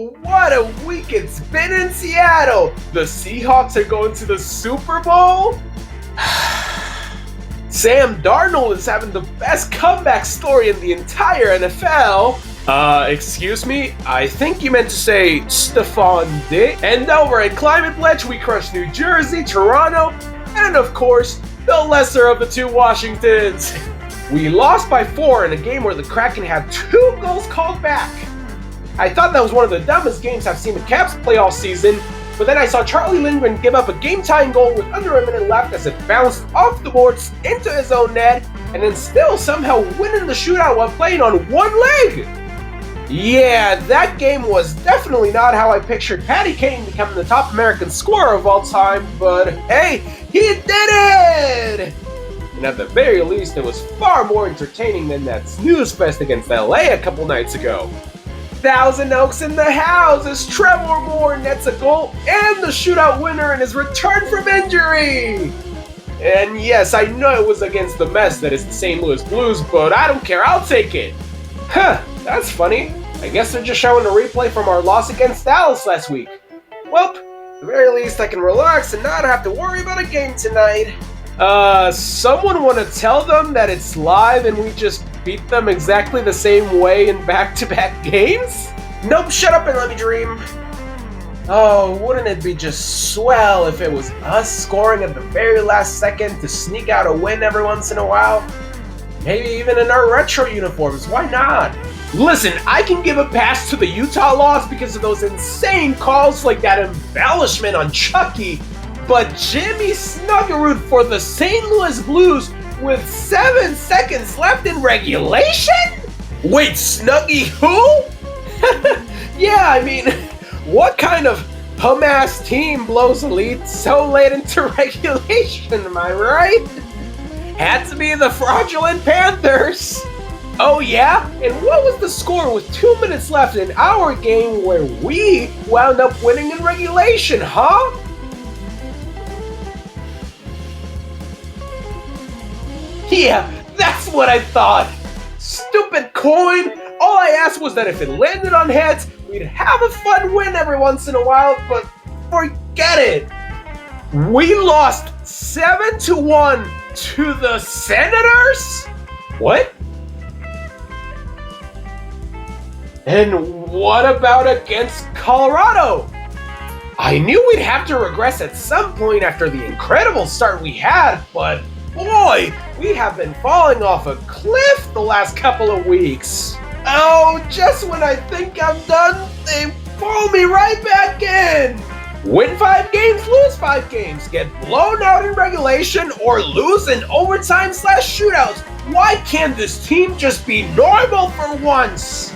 Oh, what a week it's been in Seattle! The Seahawks are going to the Super Bowl? Sam Darnold is having the best comeback story in the entire NFL. Excuse me? I think you meant to say Stephon Diggs. And over at Climate Pledge, we crushed New Jersey, Toronto, and of course, the lesser of the two Washingtons. We lost by 4 in a game where the Kraken had 2 goals called back. I thought that was one of the dumbest games I've seen the Caps play all season, but then I saw Charlie Lindgren give up a game-tying goal with under a minute left as it bounced off the boards into his own net, and then still somehow winning the shootout while playing on one leg. Yeah, that game was definitely not how I pictured Patty Kane becoming the top American scorer of all time, but hey, he did it! And at the very least, it was far more entertaining than that snooze fest against LA a couple nights ago. Thousand Oaks in the house as Trevor Moore nets a goal and the shootout winner in his return from injury! And yes, I know it was against the mess that is the St. Louis Blues, but I don't care, I'll take it! Huh, that's funny. I guess they're just showing a replay from our loss against Dallas last week. Well, at the very least I can relax and not have to worry about a game tonight. Someone want to tell them that it's live and we just beat them exactly the same way in back-to-back games? Nope, shut up and let me dream. Oh, wouldn't it be just swell if it was us scoring at the very last second to sneak out a win every once in a while? Maybe even in our retro uniforms, why not? Listen, I can give a pass to the Utah loss because of those insane calls like that embellishment on Chucky, but Jimmy Snuggerud for the St. Louis Blues with 7 seconds left in regulation? Wait, Snuggy who? Yeah, I mean, what kind of bum-ass team blows a lead so late into regulation, am I right? Had to be the fraudulent Panthers. Oh yeah? And what was the score with 2 minutes left in our game where we wound up winning in regulation, huh? Yeah, that's what I thought. Stupid coin. All I asked was that if it landed on heads, we'd have a fun win every once in a while, but forget it. We lost 7-1 to the Senators? What? And what about against Colorado? I knew we'd have to regress at some point after the incredible start we had, but boy, we have been falling off a cliff the last couple of weeks. Oh, just when I think I'm done, they pull me right back in. Win 5 games, lose 5 games, get blown out in regulation, or lose in overtime/shootouts. Why can't this team just be normal for once?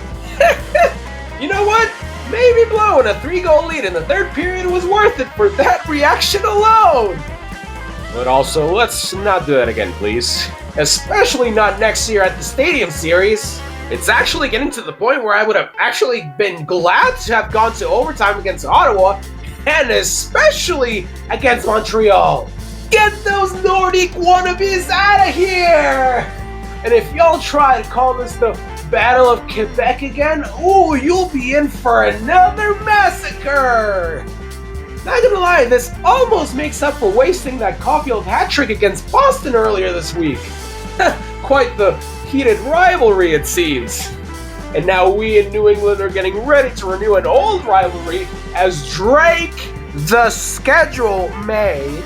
You know what? Maybe blowing a 3-goal lead in the third period was worth it for that reaction alone. But also, let's not do that again, please. Especially not next year at the Stadium Series. It's actually getting to the point where I would have actually been glad to have gone to overtime against Ottawa, and especially against Montreal. Get those Nordic wannabes out of here! And if y'all try to call this the Battle of Quebec again, ooh, you'll be in for another massacre! Not gonna lie, this almost makes up for wasting that Caulfield hat trick against Boston earlier this week. Quite the heated rivalry, it seems. And now we in New England are getting ready to renew an old rivalry as Drake, the schedule may.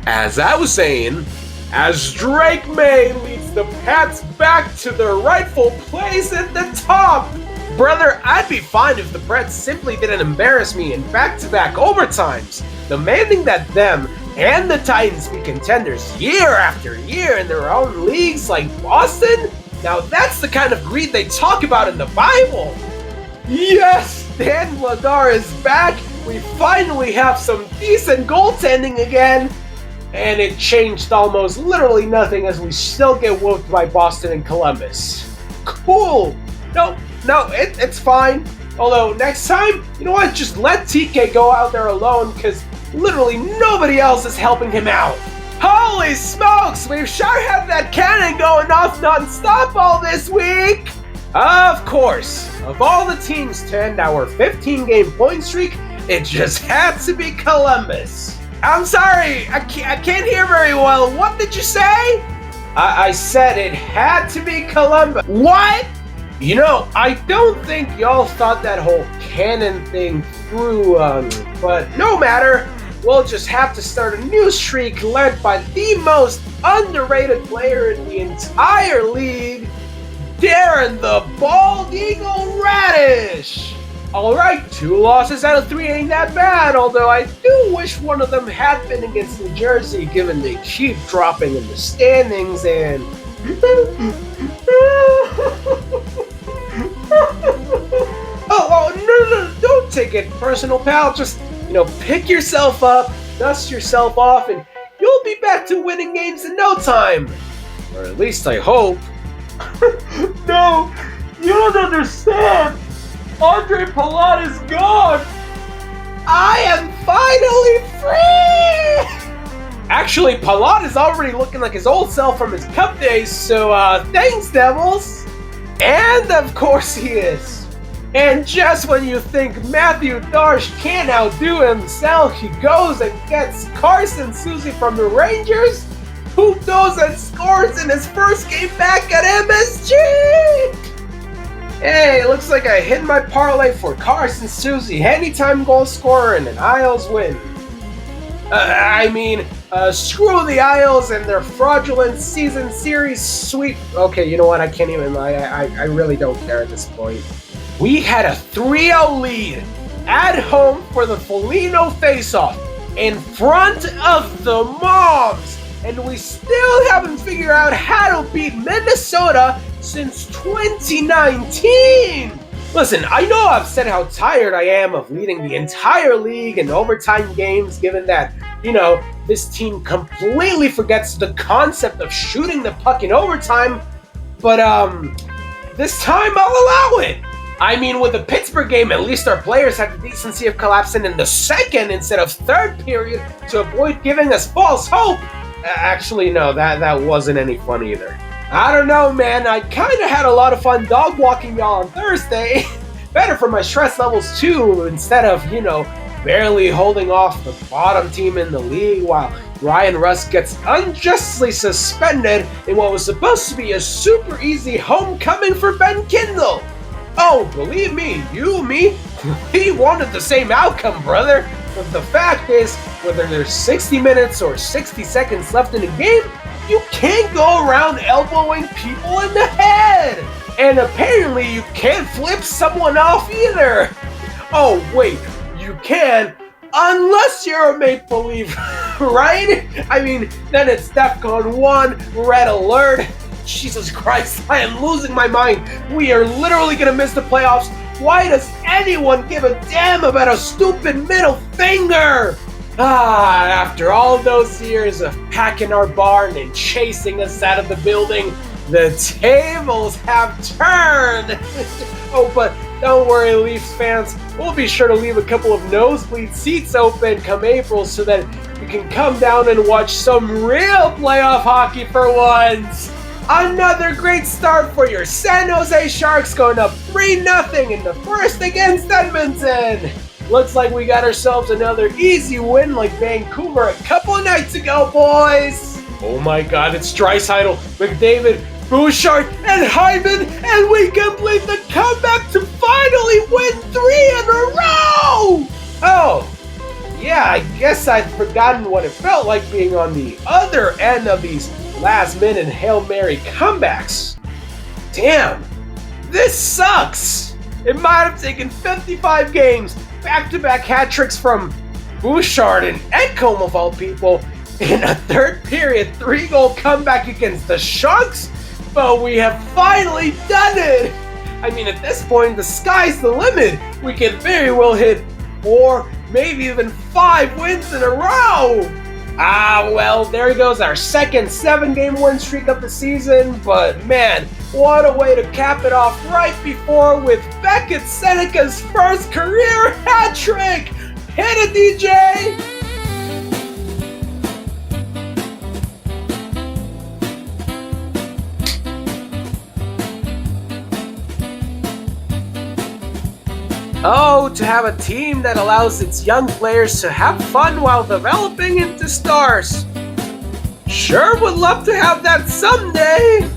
As I was saying, as Drake May leads the Pats back to their rightful place at the top. Brother, I'd be fine if the Preds simply didn't embarrass me in back-to-back overtimes, demanding that them and the Titans be contenders year after year in their own leagues like Boston. Now that's the kind of greed they talk about in the Bible. Yes, Dan Vladar is back. We finally have some decent goaltending again. And it changed almost literally nothing as we still get whooped by Boston and Columbus. Cool. No, it's fine. Although next time, you know what? Just let TK go out there alone because literally nobody else is helping him out. Holy smokes, we've sure had that cannon going off non-stop all this week! Of course, of all the teams to end our 15-game point streak, it just had to be Columbus. I'm sorry, I can't hear very well. What did you say? I said it had to be Columbus. What? You know, I don't think y'all thought that whole cannon thing through, but no matter. We'll just have to start a new streak led by the most underrated player in the entire league, Darren the Bald Eagle Radish. Alright, 2 losses out of 3 ain't that bad, although I do wish one of them had been against New Jersey, given they keep dropping in the standings and... no, don't take it personal, pal. Just, pick yourself up, dust yourself off, and you'll be back to winning games in no time. Or at least I hope. No, you don't understand. Andre Palat is gone. I am finally free. Actually, Palat is already looking like his old self from his Cup days, so thanks, Devils. And of course he is. And just when you think Matthew Darsh can't outdo himself, he goes and gets Carson Soucy from the Rangers, who goes and scores in his first game back at MSG! Hey, looks like I hit my parlay for Carson Soucy, anytime goal scorer and an Isles win. Screw the Isles and their fraudulent season series sweep. Okay, you know what, I can't even, I really don't care at this point. We had a 3-0 lead at home for the Foligno faceoff in front of the Moms, and we still haven't figured out how to beat Minnesota since 2019. Listen, I know I've said how tired I am of leading the entire league in overtime games, given that, this team completely forgets the concept of shooting the puck in overtime, but this time I'll allow it. I mean, with the Pittsburgh game, at least our players had the decency of collapsing in the second instead of third period to avoid giving us false hope. Actually, no, that wasn't any fun either. I don't know, man. I kind of had a lot of fun dog walking y'all on Thursday. Better for my stress levels, too, instead of, barely holding off the bottom team in the league while Ryan Russ gets unjustly suspended in what was supposed to be a super easy homecoming for Ben Kindle. Oh, believe me, we wanted the same outcome, brother. But the fact is, whether there's 60 minutes or 60 seconds left in a game, you can't go around elbowing people in the head. And apparently you can't flip someone off either. Oh, wait, you can, unless you're a Maple Leaf, right? I mean, then it's DEFCON 1, red alert. Jesus Christ, I am losing my mind. We are literally gonna miss the playoffs. Why does anyone give a damn about a stupid middle finger? After all those years of packing our barn and chasing us out of the building, the tables have turned. Oh, but don't worry, Leafs fans. We'll be sure to leave a couple of nosebleed seats open come April so that you can come down and watch some real playoff hockey for once. Another great start for your San Jose Sharks, going up 3-0 in the first against Edmonton. Looks like we got ourselves another easy win like Vancouver a couple of nights ago, boys. Oh my god, it's Draisaitl, McDavid, Bouchard, and Hyman, and we complete the comeback to finally win 3 in a row! Oh, yeah, I guess I'd forgotten what it felt like being on the other end of these last-minute Hail Mary comebacks. Damn, this sucks! It might have taken 55 games, back-to-back hat tricks from Bouchard and Edcombe of all people, in a third period 3-goal comeback against the Sharks, but we have finally done it! I mean, at this point, the sky's the limit. We could very well hit 4, maybe even 5 wins in a row! Well, there goes our second 7-game win streak of the season, but man, what a way to cap it off right before with Beckett Seneca's first career hat trick! Hit it, DJ! Oh, to have a team that allows its young players to have fun while developing into stars. Sure would love to have that someday.